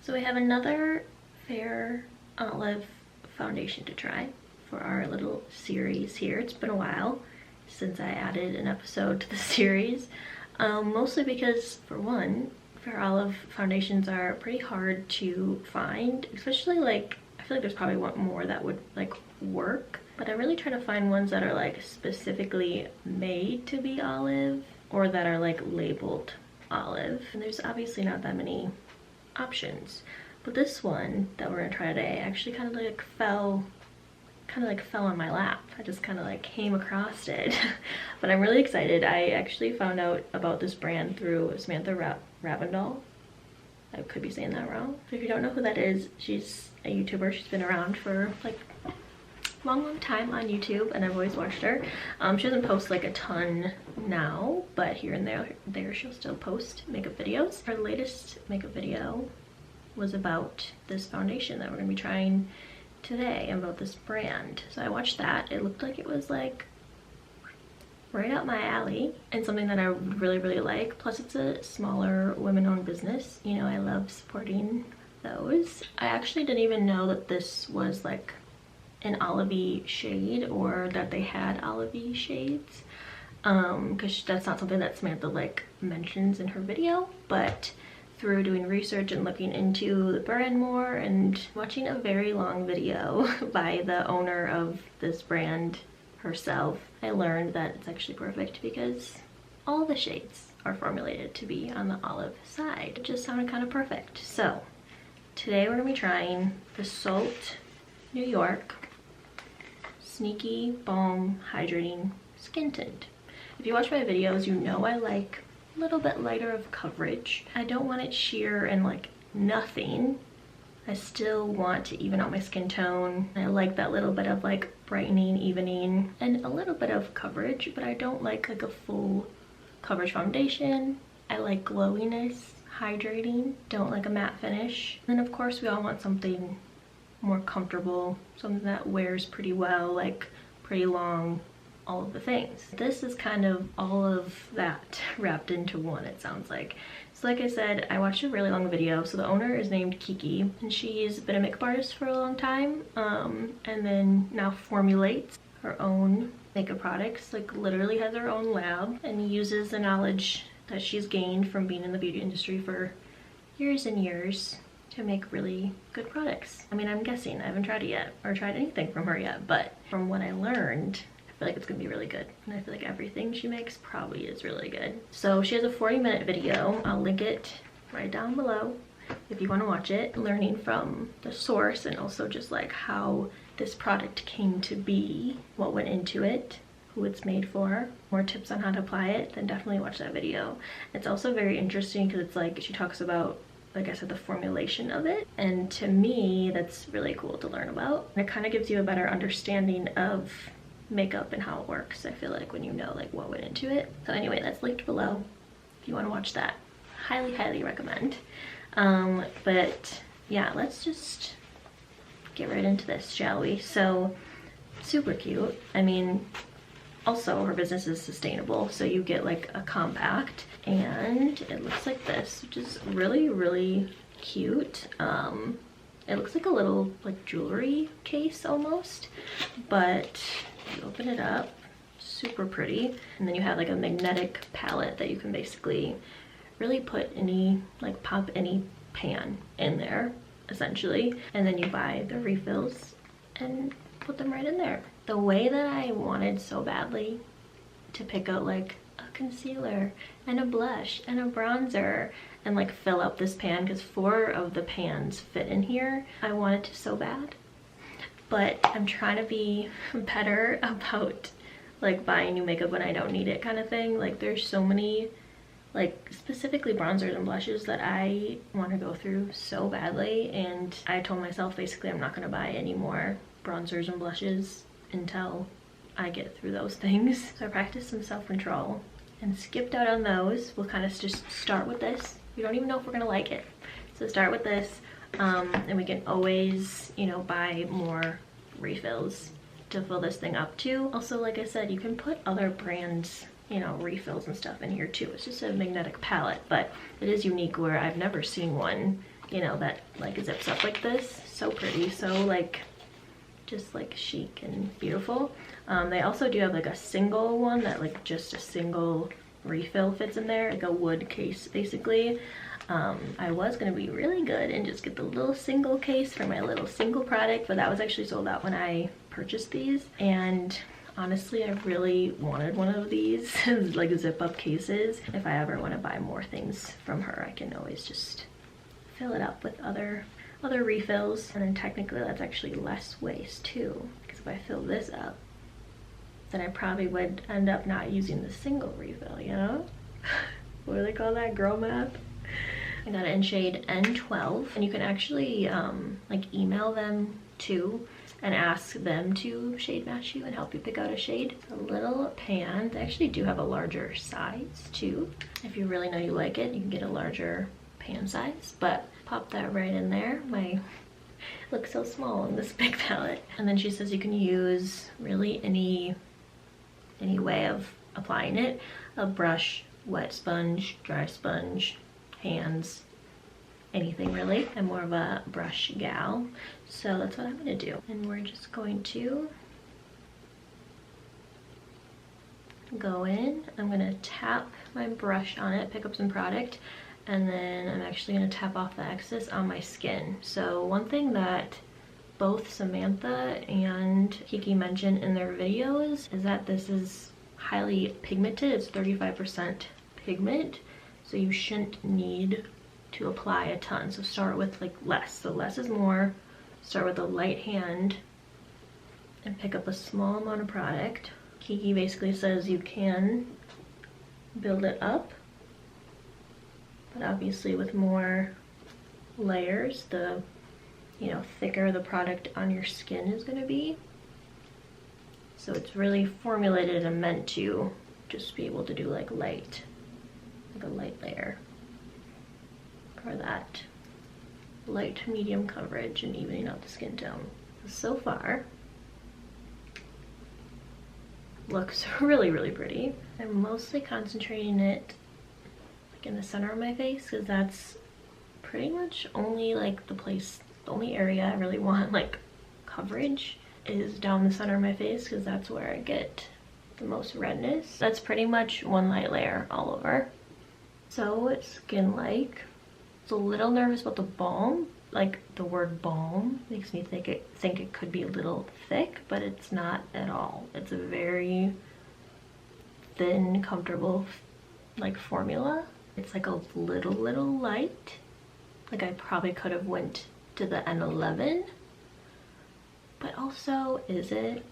So we have another Fair Olive foundation to try for our little series here. It's been a while since I added an episode to the series, mostly because, for one, Fair Olive foundations are pretty hard to find, especially like, I feel like there's probably one more that would like work, but I really try to find ones that are like specifically made to be olive or that are like labeled olive, and there's obviously not that many options. But this one that we're gonna try today actually kind of like fell on my lap. I just kind of like came across it. But I'm really excited. I actually found out about this brand through Samantha Ravindal. I could be saying that wrong. So if you don't know who that is, she's a YouTuber. She's been around for like long time on YouTube, and I've always watched her. She doesn't post like a ton now, but here and there she'll still post makeup videos. Her latest makeup video was about this foundation that we're gonna be trying today, about this brand. So I watched that. It looked like it was like right up my alley and something that I really like. Plus it's a smaller women-owned business. You know, I love supporting those. I actually didn't even know that this was like an olivey shade, or that they had olivey shades, because that's not something that Samantha like mentions in her video. But through doing research and looking into the brand more and watching a very long video by the owner of this brand herself, I learned that it's actually perfect because all the shades are formulated to be on the olive side. It just sounded kind of perfect. So today we're gonna be trying the Salt New York Sneaky Balm Hydrating Skin Tint. If you watch my videos, you know I like a little bit lighter of coverage. I don't want it sheer and like nothing. I still want to even out my skin tone. I like that little bit of like brightening, evening, and a little bit of coverage, but I don't like a full coverage foundation. I like glowiness, hydrating, don't like a matte finish. And then of course we all want something more comfortable, something that wears pretty well, like pretty long, all of the things. This is kind of all of that wrapped into one, it sounds like. So like I said, I watched a really long video. So the owner is named Kiki, and she's been a makeup artist for a long time, and then now formulates her own makeup products, like literally has her own lab, and uses the knowledge that she's gained from being in the beauty industry for years and years to make really good products. I mean, I'm guessing, I haven't tried it yet or tried anything from her yet, but from what I learned, I feel like it's gonna be really good. And I feel like everything she makes probably is really good. So she has a 40-minute video. I'll link it right down below if you want to watch it, learning from the source and also just like how this product came to be, what went into it, who it's made for, more tips on how to apply it. Then definitely watch that video. It's also very interesting because it's like she talks about, like I said, the formulation of it, and to me that's really cool to learn about, and it kind of gives you a better understanding of makeup and how it works, I feel like, when you know like what went into it. So anyway, that's linked below if you want to watch that. Highly recommend. But yeah, let's just get right into this, shall we? So super cute. I mean, also her business is sustainable, so you get like a compact, and it looks like this, which is really cute. It looks like a little like jewelry case almost, but you open it up, super pretty, and then you have like a magnetic palette that you can basically really put any, like pop any pan in there essentially, and then you buy the refills and put them right in there. The way that I wanted so badly to pick out like a concealer and a blush and a bronzer and like fill up this pan, because 4 of the pans fit in here. I wanted to so bad, but I'm trying to be better about like buying new makeup when I don't need it kind of thing. Like there's so many, like specifically bronzers and blushes that I want to go through so badly, and I told myself basically I'm not going to buy any more bronzers and blushes until I get through those things. So I practiced some self-control and skipped out on those. We'll kind of just start with this. We don't even know if we're gonna like it, so start with this, and we can always, you know, buy more refills to fill this thing up too. Also, like I said, you can put other brands, you know, refills and stuff in here too. It's just a magnetic palette, but it is unique where I've never seen one you know, that like zips up like this. So pretty, so like just like chic and beautiful. They also do have like a single one that like just a single refill fits in there, like a wood case basically. I was gonna be really good and just get the little single case for my little single product, but that was actually sold out when I purchased these. And honestly, I really wanted one of these like zip up cases. If I ever want to buy more things from her, I can always just fill it up with other refills. And then technically that's actually less waste too, because if I fill this up, then I probably would end up not using the single refill, you know? What do they call that? Girl math? I got it in shade N12, and you can actually like email them too and ask them to shade match you and help you pick out a shade. A little pan. They actually do have a larger size too. If you really know you like it, you can get a larger pan size, but pop that right in there. My looks so small on this big palette. And then she says you can use really any way of applying it. A brush, wet sponge, dry sponge, hands, anything really. I'm more of a brush gal, so that's what I'm gonna do. And we're just going to go in. I'm gonna tap my brush on it, pick up some product, and then I'm actually gonna tap off the excess on my skin. So one thing that both Samantha and Kiki mentioned in their videos is that this is highly pigmented. It's 35% pigment, so you shouldn't need to apply a ton. So start with like less. So less is more. Start with a light hand and pick up a small amount of product. Kiki basically says you can build it up, but obviously with more layers, the thicker the product on your skin is going to be. So it's really formulated and meant to just be able to do like a light layer for that light medium coverage and evening out the skin tone. So far looks really pretty. I'm mostly concentrating it like in the center of my face, because that's pretty much only like the only area I really want like coverage is down the center of my face, because that's where I get the most redness. That's pretty much one light layer all over. So it's skin-like. It's a little nervous about the balm. Like the word balm makes me think it could be a little thick, but it's not at all. It's a very thin, comfortable like formula. It's like a little light. Like I probably could have went to the N11, but also is it?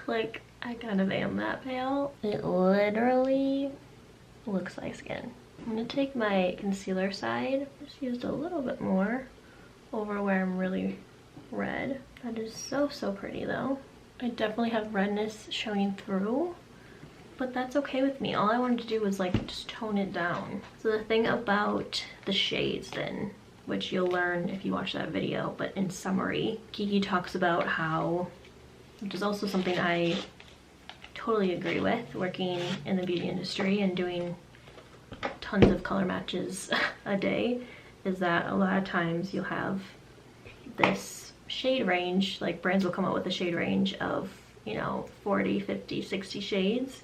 Like I kind of am that pale. It literally looks like skin. I'm gonna take my concealer side, just used a little bit more over where I'm really red. That is so pretty though. I definitely have redness showing through, but that's okay with me. All I wanted to do was like just tone it down. So the thing about the shades then, which you'll learn if you watch that video, but in summary, Kiki talks about how, which is also something I totally agree with, working in the beauty industry and doing tons of color matches a day, is that a lot of times you'll have this shade range, like brands will come out with a shade range of 40, 50, 60 shades,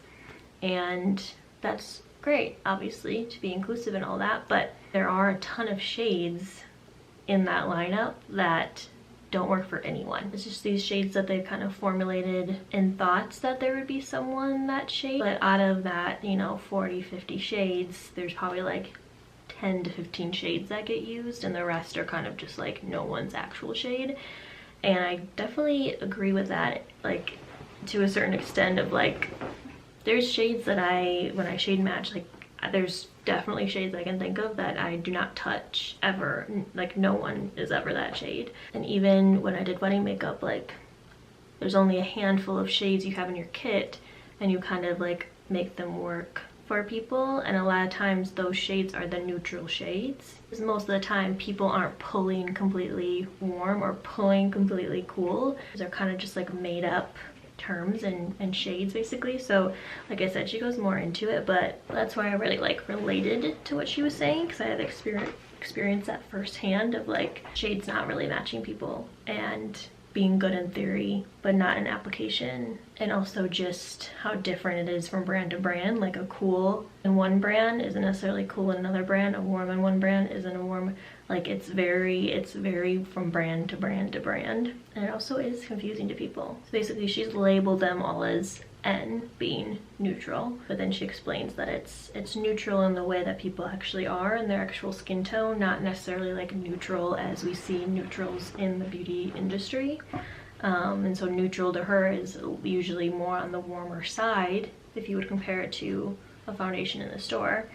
and that's great obviously to be inclusive and all that, but there are a ton of shades in that lineup that don't work for anyone. It's just these shades that they've kind of formulated in thoughts that there would be someone that shade, but out of that 40, 50 shades, there's probably like 10 to 15 shades that get used, and the rest are kind of just like no one's actual shade. And I definitely agree with that, like to a certain extent of like, there's shades that when I shade match, like there's definitely shades I can think of that I do not touch ever. Like no one is ever that shade. And even when I did wedding makeup, like there's only a handful of shades you have in your kit, and you kind of like make them work for people, and a lot of times those shades are the neutral shades, because most of the time people aren't pulling completely warm or pulling completely cool. They're kind of just like made up terms and shades basically. So like I said, she goes more into it, but that's why I really like related to what she was saying, because I have experienced that firsthand of like shades not really matching people and being good in theory but not in application, and also just how different it is from brand to brand. Like a cool in one brand isn't necessarily cool in another brand, a warm in one brand isn't a warm, like it's very from brand to brand to brand, and it also is confusing to people. So basically she's labeled them all as N, being neutral, but then she explains that it's neutral in the way that people actually are in their actual skin tone, not necessarily like neutral as we see neutrals in the beauty industry. And so neutral to her is usually more on the warmer side if you would compare it to a foundation in the store,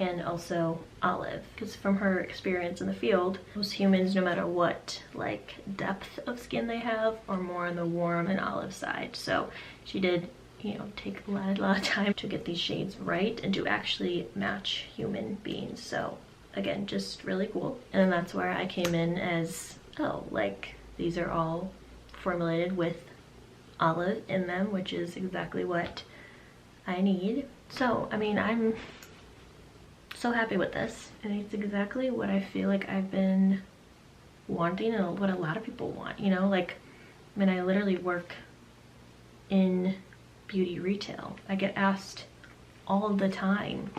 and also olive, because from her experience in the field, most humans, no matter what like depth of skin they have, are more on the warm and olive side. So she did, you know, take a lot of time to get these shades right and to actually match human beings. So again, just really cool. And then that's where I came in as, oh, like these are all formulated with olive in them, which is exactly what I need. So I mean, I'm so happy with this, and it's exactly what I feel like I've been wanting and what a lot of people want, you know. Like, I mean, I literally work in beauty retail. I get asked all the time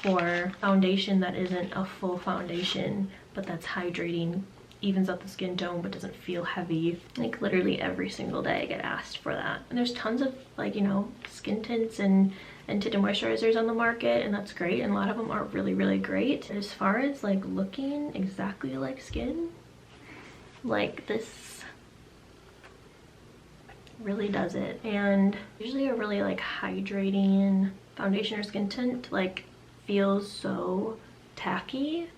for foundation that isn't a full foundation, but that's hydrating, evens out the skin tone, but doesn't feel heavy. Like literally every single day I get asked for that. And there's tons of like, you know, skin tints and tinted moisturizers on the market, and that's great, and a lot of them are really great. As far as like looking exactly like skin, like this really does it. And usually a really like hydrating foundation or skin tint like feels so tacky.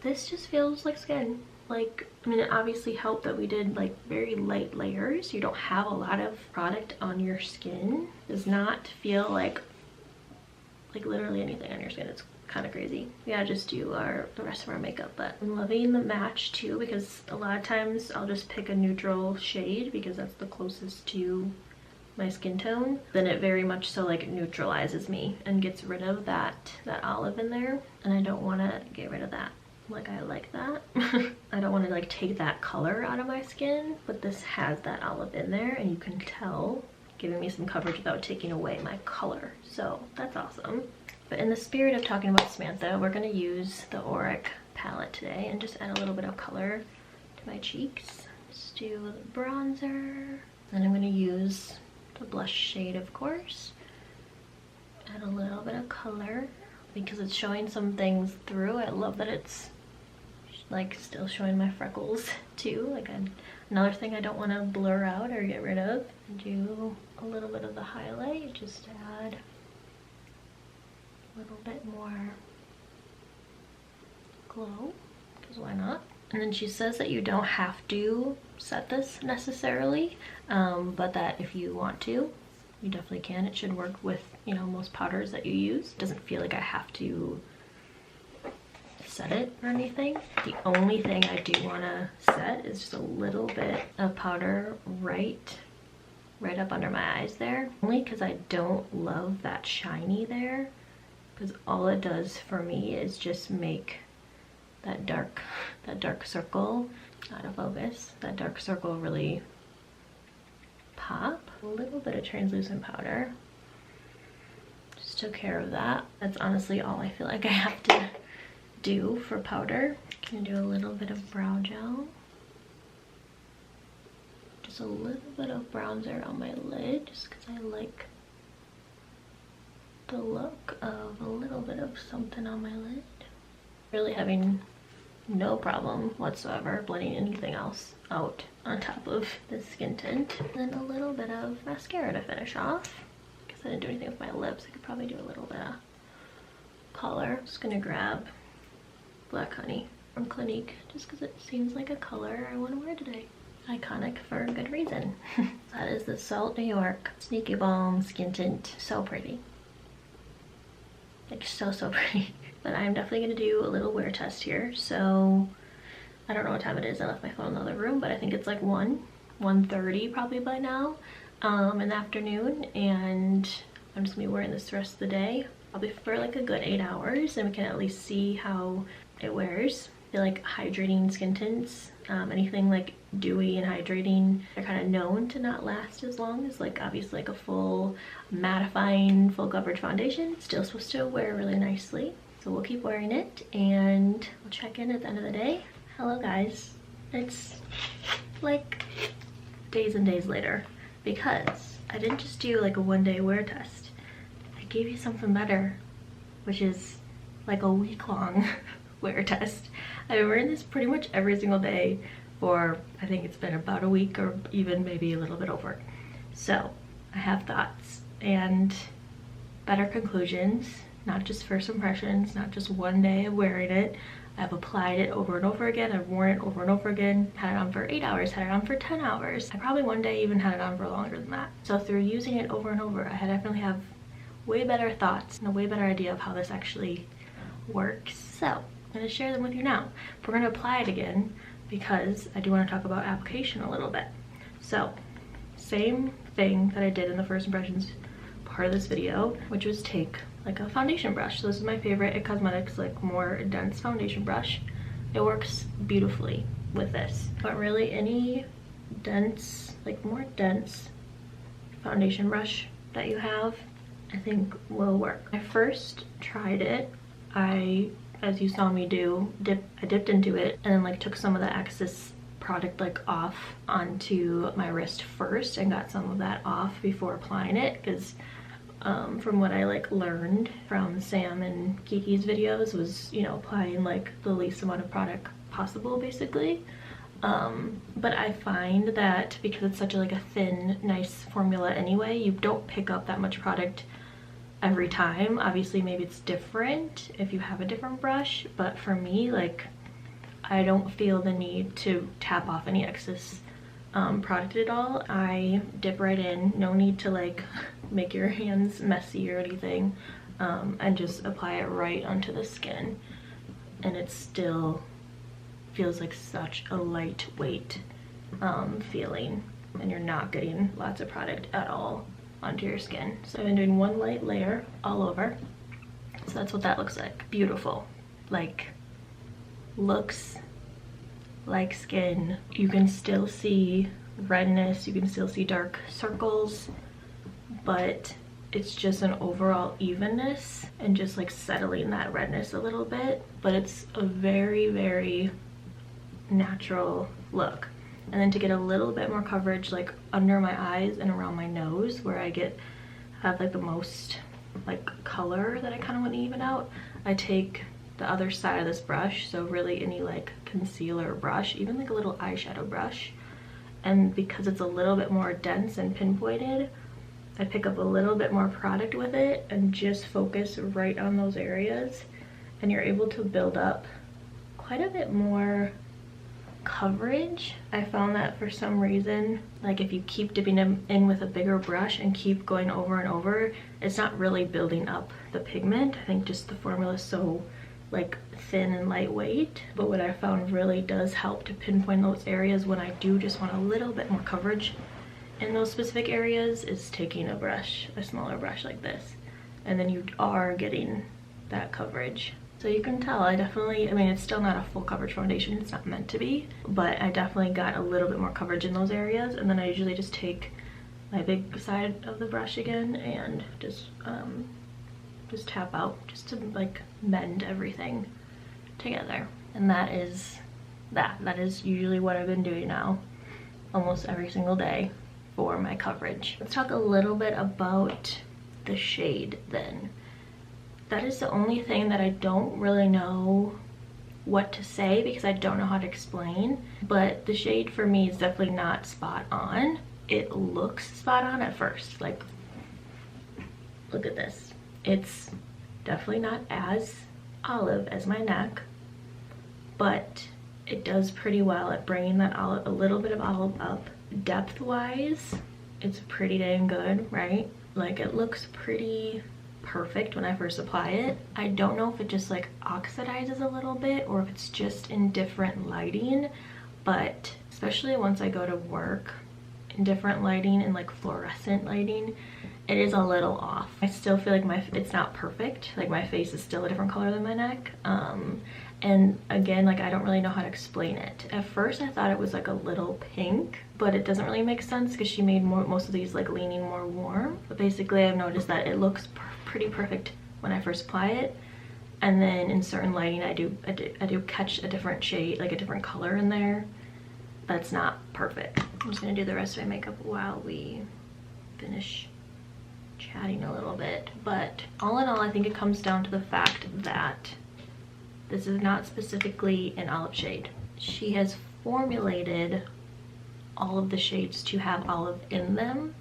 This just feels like skin. Like, I mean, it obviously helped that we did like very light layers. You don't have a lot of product on your skin. It does not feel like literally anything on your skin. It's kind of crazy. Yeah, just do the rest of our makeup. But I'm loving the match too, because a lot of times I'll just pick a neutral shade because that's the closest to my skin tone. Then it very much so like neutralizes me and gets rid of that olive in there, and I don't want to get rid of that. Like, I like that. I don't want to like take that color out of my skin, but this has that olive in there, and you can tell, giving me some coverage without taking away my color. So that's awesome. But in the spirit of talking about Samantha, we're going to use the Auric palette today and just add a little bit of color to my cheeks. Let's do the bronzer. Then I'm going to use the blush shade, of course. Add a little bit of color because it's showing some things through. I love that it's like still showing my freckles too. Like another thing I don't want to blur out or get rid of. Do a little bit of the highlight, just add a little bit more glow, because why not? And then she says that you don't have to set this necessarily, but that if you want to, you definitely can. It should work with, you know, most powders that you use. It doesn't feel like I have to set it or anything. The only thing I do want to set is just a little bit of powder right up under my eyes there, only because I don't love that shiny there, because all it does for me is just make that dark circle out of focus. That dark circle really pop. A little bit of translucent powder just took care of that. That's honestly all I feel like I have to do for powder. Gonna do a little bit of brow gel, just a little bit of bronzer on my lid, just because I like the look of a little bit of something on my lid. Really having no problem whatsoever blending anything else out on top of this skin tint. And then a little bit of mascara to finish off. Because I didn't do anything with my lips. I could probably do a little bit of color. Just gonna grab Black Honey from Clinique, just because it seems like a color I want to wear today. Iconic for a good reason. That is the Salt New York Sneaky Balm Skin Tint. So pretty. Like so pretty. But I'm definitely gonna do a little wear test here. So I don't know what time it is. I left my phone in the other room, but I think it's like 1:30 probably by now in the afternoon, and I'm just gonna be wearing this the rest of the day. probably for like a good 8 hours, and we can at least see how it wears. I feel like hydrating skin tints, anything like dewy and hydrating, they're kind of known to not last as long as like obviously like a full mattifying full coverage foundation. It's still supposed to wear really nicely, so we'll keep wearing it and we'll check in at the end of the day. Hello guys, it's like days and days later because I didn't just do like a 1-day wear test. I gave you something better, which is like a week-long wear test. I've been wearing this pretty much every single day for, I think it's been about a week or even maybe a little bit over. So I have thoughts and better conclusions, not just first impressions, not just 1 day of wearing it. I've applied it over and over again. I've worn it over and over again, had it on for 8 hours, had it on for 10 hours. I probably one day even had it on for longer than that. So through using it over and over, I definitely have way better thoughts and a way better idea of how this actually works. So I'm gonna share them with you now. We're gonna apply it again because I do want to talk about application a little bit. So same thing that I did in the first impressions part of this video, which was take like a foundation brush. So this is my favorite at Cosmetics, like more dense foundation brush. It works beautifully with this, but really any dense, like more dense foundation brush that you have, I think will work. I first tried it, as you saw me do, I dipped into it and then like took some of the excess product like off onto my wrist first and got some of that off before applying it, because from what I like learned from Sam and Kiki's videos was, you know, applying like the least amount of product possible basically. But I find that because it's such a like a thin, nice formula anyway, you don't pick up that much product every time. Obviously maybe it's different if you have a different brush, but for me, like, I don't feel the need to tap off any excess product at all. I dip right in, no need to like make your hands messy or anything, and just apply it right onto the skin, and it still feels like such a lightweight feeling, and you're not getting lots of product at all onto your skin. So I've been doing one light layer all over, so that's what that looks like. Beautiful, like looks like skin. You can still see redness, you can still see dark circles, but it's just an overall evenness and just like settling that redness a little bit. But it's a very, very natural look. And then to get a little bit more coverage like under my eyes and around my nose, where I have like the most like color that I kind of want to even out, I take the other side of this brush, so really any like concealer brush, even like a little eyeshadow brush, and because it's a little bit more dense and pinpointed, I pick up a little bit more product with it and just focus right on those areas, and you're able to build up quite a bit more coverage. I found that for some reason, like if you keep dipping them in with a bigger brush and keep going over and over, it's not really building up the pigment. I think just the formula is so like thin and lightweight. But what I found really does help to pinpoint those areas when I do just want a little bit more coverage in those specific areas is taking a brush, a smaller brush like this, and then you are getting that coverage. So you can tell I mean it's still not a full coverage foundation, it's not meant to be, but I definitely got a little bit more coverage in those areas. And then I usually just take my big side of the brush again and just tap out just to like mend everything together. And that is usually what I've been doing now almost every single day for my coverage. Let's talk a little bit about the shade then. That is the only thing that I don't really know what to say because I don't know how to explain, but the shade for me is definitely not spot on. It looks spot on at first, like look at this. It's definitely not as olive as my neck, but it does pretty well at bringing that olive, a little bit of olive up. Depth wise, it's pretty dang good, right? Like it looks pretty perfect when I first apply it. I don't know if it just like oxidizes a little bit or if it's just in different lighting, but especially once I go to work in different lighting and like fluorescent lighting, it is a little off. I still feel like it's not perfect. Like my face is still a different color than my neck. And again, like I don't really know how to explain it. At first I thought it was like a little pink, but it doesn't really make sense because she made most of these like leaning more warm. But basically I've noticed that it looks pretty perfect when I first apply it. And then in certain lighting I do catch a different shade, like a different color in there. That's not perfect. I'm just gonna do the rest of my makeup while we finish chatting a little bit. But all in all, I think it comes down to the fact that this is not specifically an olive shade. She has formulated all of the shades to have olive in them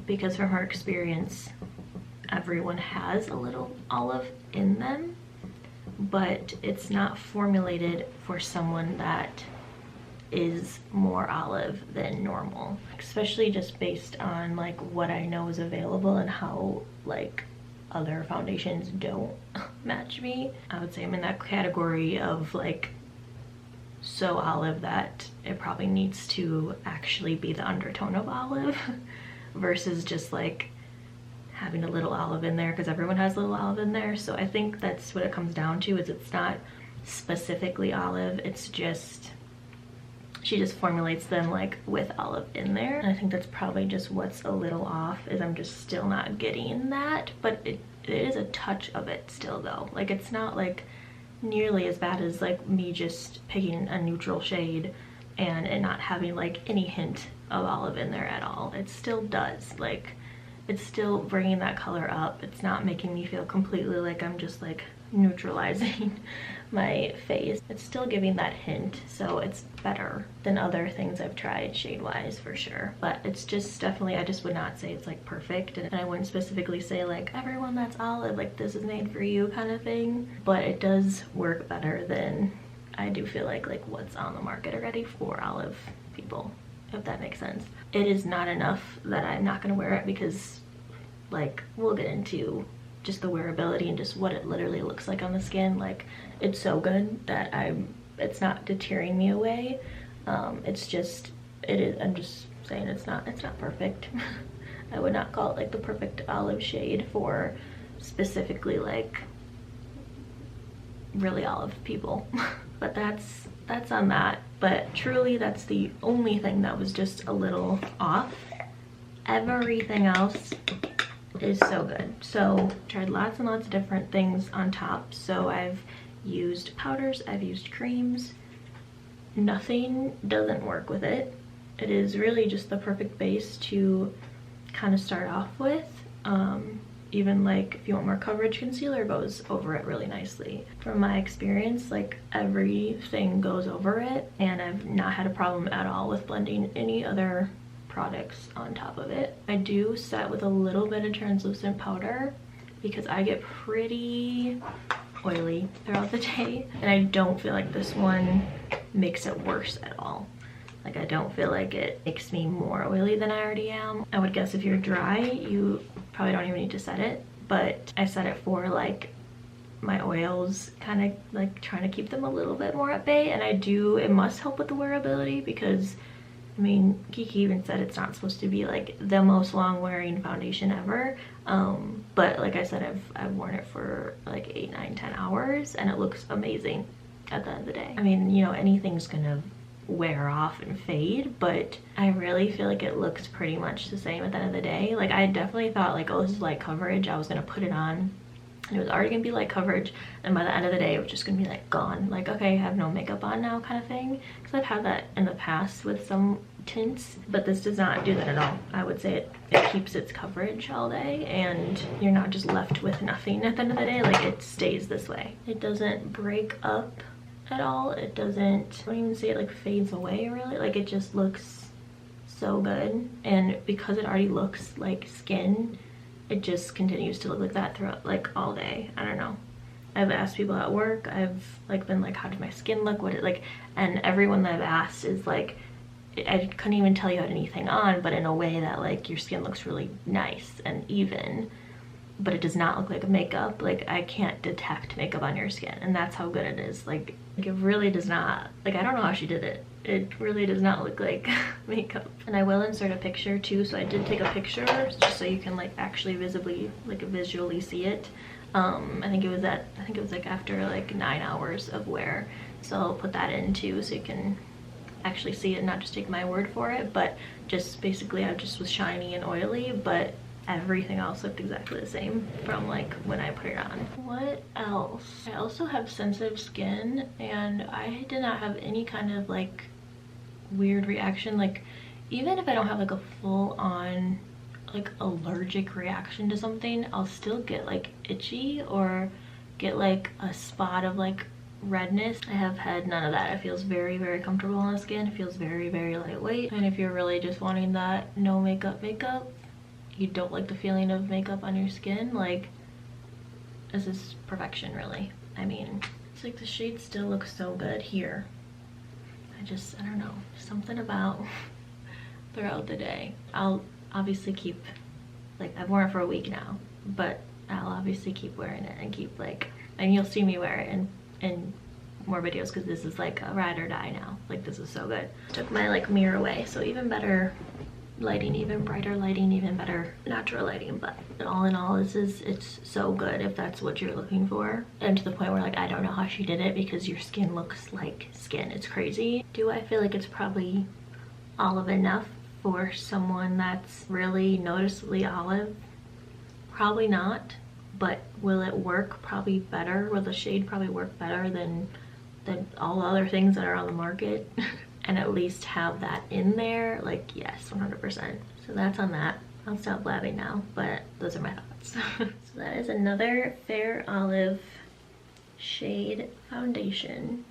because from her experience, everyone has a little olive in them, but it's not formulated for someone that is more olive than normal, especially just based on like what I know is available and how like other foundations don't match me. I would say I'm in that category of like so olive that it probably needs to actually be the undertone of olive versus just like having a little olive in there because everyone has a little olive in there. So I think that's what it comes down to, is it's not specifically olive, it's just she just formulates them like with olive in there. And I think that's probably just what's a little off, is I'm just still not getting that, but it is a touch of it still though. Like it's not like nearly as bad as like me just picking a neutral shade and it not having like any hint of olive in there at all. It still does, like it's still bringing that color up. It's not making me feel completely like I'm just like neutralizing my face. It's still giving that hint, so it's better than other things I've tried shade wise for sure. But it's just definitely, I just would not say it's like perfect, and I wouldn't specifically say like everyone that's olive, like this is made for you kind of thing, but it does work better than I do feel like what's on the market already for olive people, if that makes sense. It is not enough that I'm not gonna wear it, because like we'll get into just the wearability and just what it literally looks like on the skin. Like it's so good that it's not deterring me away. It's just, I'm just saying it's not perfect. I would not call it like the perfect olive shade for specifically like really olive people. But that's on that. But truly that's the only thing that was just a little off. Everything else is so good. So tried lots and lots of different things on top. So I've used powders, I've used creams. Nothing doesn't work with it. It is really just the perfect base to kind of start off with. Even like if you want more coverage, concealer goes over it really nicely. From my experience, like everything goes over it, and I've not had a problem at all with blending any other products on top of it. I do set with a little bit of translucent powder because I get pretty oily throughout the day, and I don't feel like this one makes it worse at all. Like I don't feel like it makes me more oily than I already am. I would guess if you're dry, you probably don't even need to set it, but I set it for like my oils, kind of like trying to keep them a little bit more at bay. And it must help with the wearability, because I mean, Kiki even said it's not supposed to be like the most long wearing foundation ever. But like I said, I've worn it for like 8, 9, 10 hours and it looks amazing at the end of the day. I mean, you know, anything's gonna wear off and fade, but I really feel like it looks pretty much the same at the end of the day. Like I definitely thought like, oh, this is light coverage. I was gonna put it on and it was already gonna be light coverage, and by the end of the day it was just gonna be like gone. Like, okay, I have no makeup on now kind of thing. Because I've had that in the past with some tints, but this does not do that at all. I would say it keeps its coverage all day, and you're not just left with nothing at the end of the day. Like it stays this way. It doesn't break up at all. It doesn't, I don't even say it like fades away really. Like it just looks so good, and because it already looks like skin, it just continues to look like that throughout like all day. I don't know. I've asked people at work, I've like been like, how does my skin look, what it like, and everyone that I've asked is like, I couldn't even tell you had anything on, but in a way that like your skin looks really nice and even. but it does not look like a makeup. Like, I can't detect makeup on your skin, and that's how good it is. Like it really does not, like, I don't know how she did it. It really does not look like makeup. And I will insert a picture too, so I did take a picture just so you can like actually visibly, like visually see it. I think it was like after like 9 hours of wear, so I'll put that in too so you can actually see it, not just take my word for it. But just basically I just was shiny and oily, but everything else looked exactly the same from like when I put it on. What else? I also have sensitive skin, and I did not have any kind of like weird reaction. Like, even if I don't have like a full-on like allergic reaction to something, I'll still get like itchy or get like a spot of like redness. I have had none of that. It feels very, very comfortable on the skin. It feels very, very lightweight. And if you're really just wanting that no makeup, you don't like the feeling of makeup on your skin, like, this is perfection, really. I mean, it's like the shade still looks so good here. I don't know, something about throughout the day. I'll obviously keep, like, I've worn it for a week now, but I'll obviously keep wearing it and keep like, and you'll see me wear it in more videos, because this is like a ride or die now. Like, this is so good. Took my like mirror away, so even better lighting, even brighter lighting, even better natural lighting. But all in all, it's so good if that's what you're looking for. And to the point where like, I don't know how she did it, because your skin looks like skin. It's crazy. Do I feel like it's probably olive enough for someone that's really noticeably olive? Probably not. But will it work? Probably better. Will the shade probably work better than all other things that are on the market? And at least have that in there? Like, yes, 100%. So that's on that. I'll stop blabbing now, but those are my thoughts. So that is another Fair Olive shade foundation.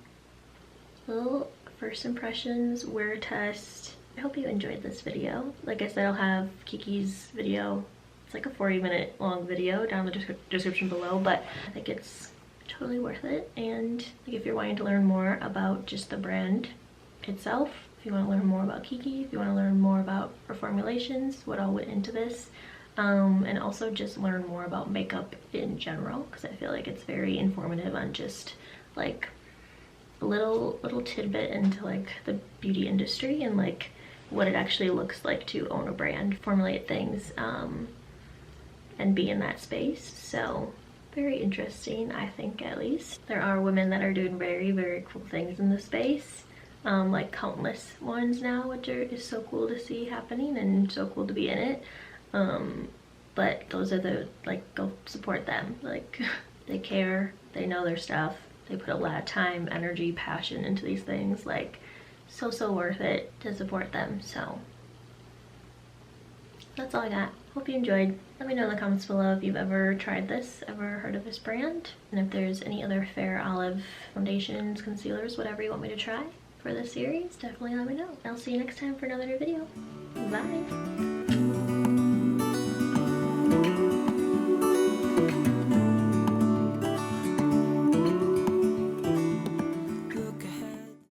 Little first impressions, wear test. I hope you enjoyed this video. Like I said, I'll have Kiki's video. It's like a 40-minute long video down in the description below, but I think it's totally worth it. And if you're wanting to learn more about just the brand itself, if you want to learn more about Kiki, if you want to learn more about her formulations, what all went into this, and also just learn more about makeup in general, because I feel like it's very informative on just like a little tidbit into like the beauty industry and like what it actually looks like to own a brand, formulate things, and be in that space. So very interesting, I think. At least there are women that are doing very, very cool things in the space, like countless ones now, which is so cool to see happening and so cool to be in it. But those are the, like, go support them. Like, they care, they know their stuff, they put a lot of time, energy, passion into these things. Like, so worth it to support them. So that's all I got. Hope you enjoyed. Let me know in the comments below if you've ever tried this, ever heard of this brand, and if there's any other Fair Olive foundations, concealers, whatever you want me to try for this series. Definitely let me know. I'll see you next time for another new video. Bye.